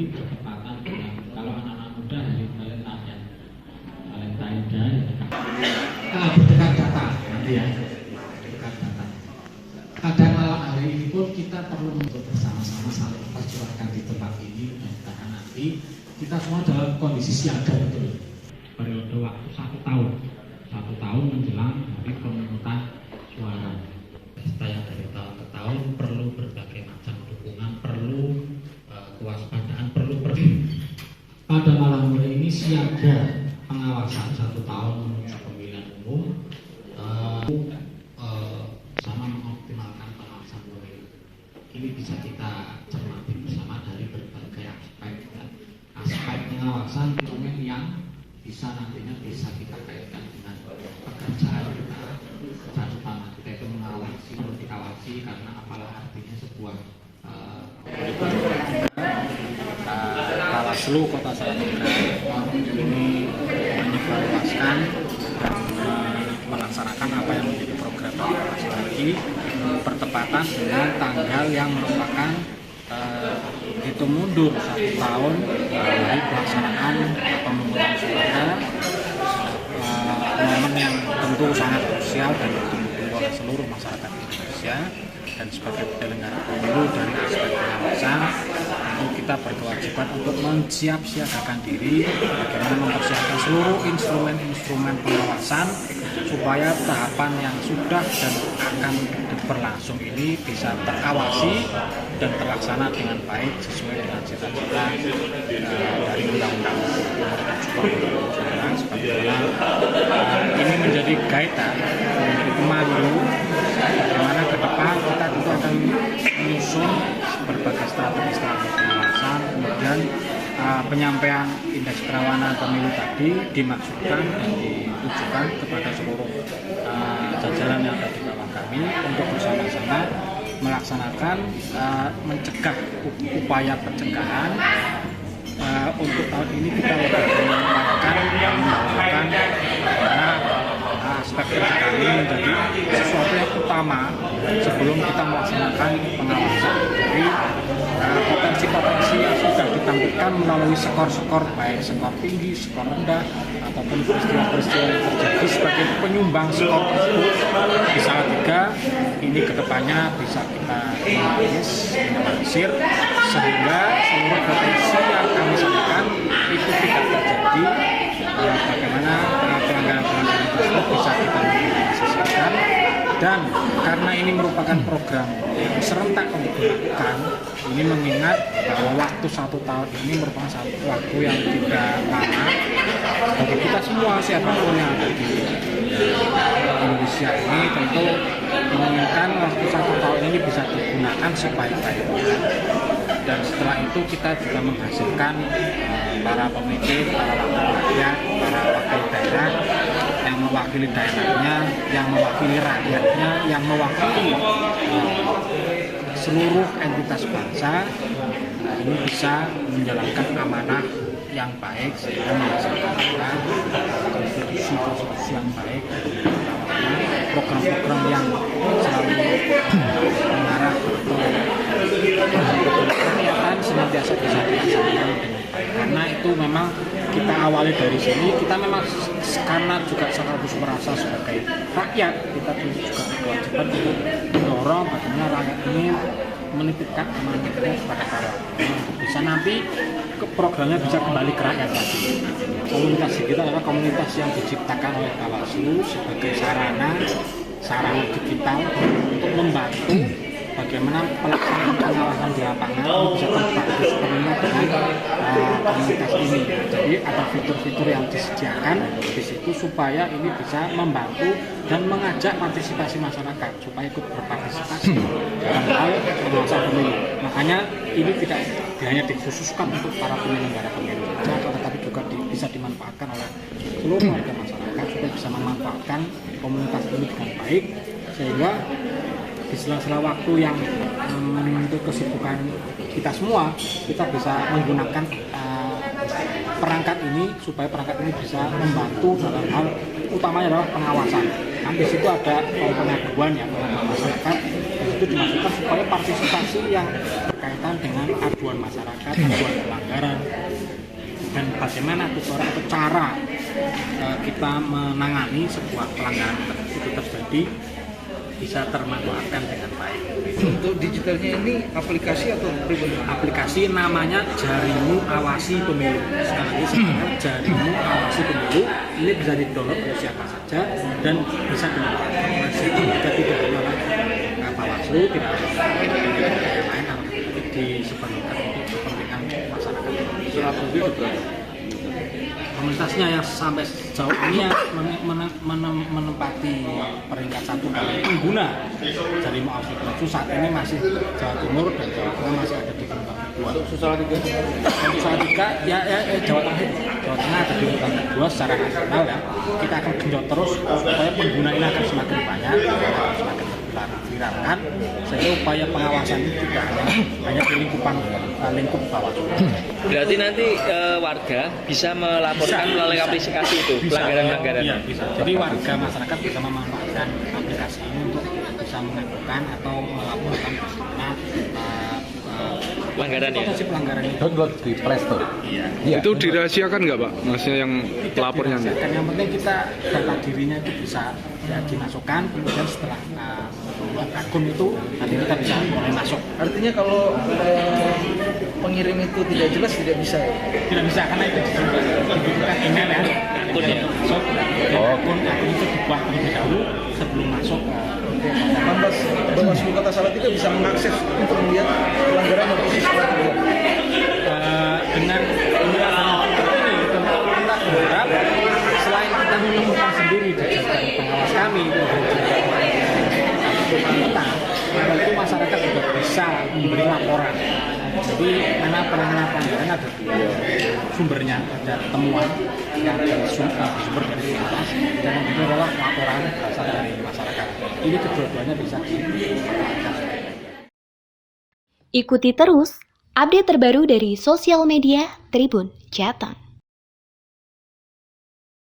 ini bertepatan dengan kalau anak-anak muda hari Valentine berdekat data nanti ya, berdekat data. Pada malam hari ini pun kita perlu untuk bersama-sama saling perjuangkan di tempat ini, karena nanti kita semua dalam kondisi siaga betul. Periode waktu 1 tahun menjelang hari pemungutan suara. Setiap dari tahun ke tahun perlu berbagai macam dukungan, perlu kewaspadaan, perlu pada malam hari ini siaga pengawasan 1 tahun menuju pemilihan umum, sama mengoptimalkan pengawasan pemilu. Ini bisa kita cermati bersama dari berbagai aspek pengawasan dokumen yang bisa nantinya bisa kita kaitkan dengan pekerjaan kita. Dan utama kita itu mengawasi, perlu dikawasi, karena apalah artinya sebuah Bawaslu Kota Salatiga ini menyebarluaskan dan melaksanakan apa yang menjadi program lagi bertepatan dengan tanggal yang merupakan hitung mundur 1 tahun dari pelaksanaan pemungutan suara, momen yang tentu sangat krusial dan ditunggu oleh seluruh masyarakat Indonesia. Dan sebagai penyelenggara pemilu dari aspek pengawasan, tentu kita berkewajiban untuk mensiap-siagakan diri bagaimana mempersiapkan seluruh instrumen-instrumen pengawasan supaya tahapan yang sudah dan akan berlangsung ini bisa terawasi dan terlaksana dengan baik sesuai dengan cita-cita dari Undang-Undang Nomor 7 sebagaimana ini menjadi kaitan, menjadi pemandu bagaimana ke depan kita tentu akan menyusun berbagai strategi pengawasan. Kemudian penyampaian indeks kerawanan pemilu tadi dimaksudkan dan ditujukan kepada seluruh jajaran yang ada di bawah kami untuk bersama-sama melaksanakan mencegah upaya pencegahan. Untuk tahun ini kita lebih mengupayakan karena aspek pencegahan ini menjadi sesuatu yang utama sebelum kita melaksanakan pengawasan. Jadi potensi-potensi yang sudah ditampilkan melalui skor-skor, baik skor tinggi, skor rendah, ataupun peristiwa-peristiwa yang terjadi sebagai penyumbang skor tersebut di Salatiga ini kedepannya bisa kita minimalisir sehingga seluruh potensi yang kami sampaikan itu tidak terjadi. Bagaimana pelanggaran-pelanggaran tersebut bisa kita minimalisirkan. Dan karena ini merupakan program yang serentak untuk dilakukan, ini mengingat bahwa waktu 1 tahun ini merupakan satu waktu yang tidak lama bagi kita semua, siapapun yang ada di Indonesia ini tentu menginginkan waktu 1 tahun ini bisa digunakan sebaik-baiknya. Dan setelah itu kita juga menghasilkan para pemimpin, para wakil rakyat, para wakil daerah yang mewakili daerahnya, yang mewakili rakyatnya, yang mewakili seluruh entitas bangsa, ini bisa menjalankan amanah yang baik sehingga menghasilkan konstitusi yang baik, program-program yang selalu mengarah kerakyatan senantiasa bisa dilaksanakan. Karena itu memang kita awali dari sini, kita memang karena juga sekaligus merasa sebagai rakyat, kita juga berkewajiban untuk mendorong bagaimana rakyat ini menitipkan amanatnya kepada para untuk bisa nanti programnya bisa kembali ke rakyat lagi. Komunitas kita adalah komunitas yang diciptakan oleh Bawaslu sebagai sarana digital untuk membantu bagaimana pelaksanaan pengawasan di lapangan bisa terbantu sepenuhnya dengan komunitas ini. Jadi ada fitur-fitur yang disediakan di situ supaya ini bisa membantu dan mengajak partisipasi masyarakat supaya ikut berpartisipasi dalam hal pengawasan pemilu. Makanya ini tidak hanya dikhususkan untuk para penyelenggara pemilu saja, tetapi juga bisa dimanfaatkan oleh seluruh warga masyarakat supaya bisa memanfaatkan komunitas ini dengan baik, sehingga di sela-sela waktu yang untuk kesibukan kita semua, kita bisa menggunakan perangkat ini supaya perangkat ini bisa membantu dalam hal utamanya adalah pengawasan. Di situ ada pengaduan yang masyarakat, di situ dimaksudkan supaya partisipasi yang berkaitan dengan aduan pengaduan masyarakat, aduan pelanggaran, dan bagaimana tutorial atau cara kita menangani sebuah pelanggaran itu terjadi bisa termanfaatkan dengan baik. Untuk digitalnya ini aplikasi atau pribadi? Aplikasi namanya Jarimu Awasi Pemilu. Sekali lagi sebenarnya Jarimu Awasi Pemilu ini bisa di-download oleh siapa saja dan bisa dimanfaatkan oleh siapa saja, tidak hanya oleh Bawaslu, tidak hanya yang lain, tapi disebarluaskan untuk kepentingan masyarakat Indonesia. Komunitasnya yang sampai sejauh ini ya menempati peringkat 1 kali pengguna Jarimu Awasi Pemilu saat ini masih Jawa Timur dan Jawa Tengah masih ada di peringkat kedua. Untuk Salatiga? Untuk Salatiga ya Jawa Tengah ada di peringkat kedua secara nasional ya. Kita akan genjot terus supaya pengguna ini akan semakin banyak, semakin terviralkan sehingga upaya pengawasan ini tidak hanya di lingkup Bawaslu. Berarti nanti warga bisa melaporkan melalui aplikasi itu pelanggaran-pelanggaran. Iya, bisa. Jadi warga masyarakat bisa memanfaatkan aplikasi ini untuk bisa mengadukan atau melaporkan pelanggaran ya. Potensi pelanggaran itu. Download di Play Store. Iya. Itu dirahasiakan nggak Pak? Maksudnya yang pelapornya? Yang penting kita data dirinya itu bisa ya, dimasukkan, kemudian setelah membuat akun itu nanti kita bisa mulai masuk. Artinya kalau pengirim itu tidak jelas tidak bisa ya? Tidak bisa karena itu dibutuhkan email ya. Akun ya. Masuk. Akun itu dibuat terlebih dahulu sebelum masuk. Bawaslu Kota Salatiga bisa mengakses untuk melihat pelanggaran yang khusus Salatiga. Dengan penjelasan ini tentu kita berharap selain kita menemukan sendiri dari pengawas kami kita itu masyarakat juga bisa memberi laporan. Jadi karena penanganan pelanggaran ada dua sumbernya, ada temuan yang sumber dari atas dan yang kedua adalah laporan berasal dari masyarakat. Ini kedua-duanya bisa dimanfaatkan. Ikuti terus update terbaru dari sosial media Tribun Jateng.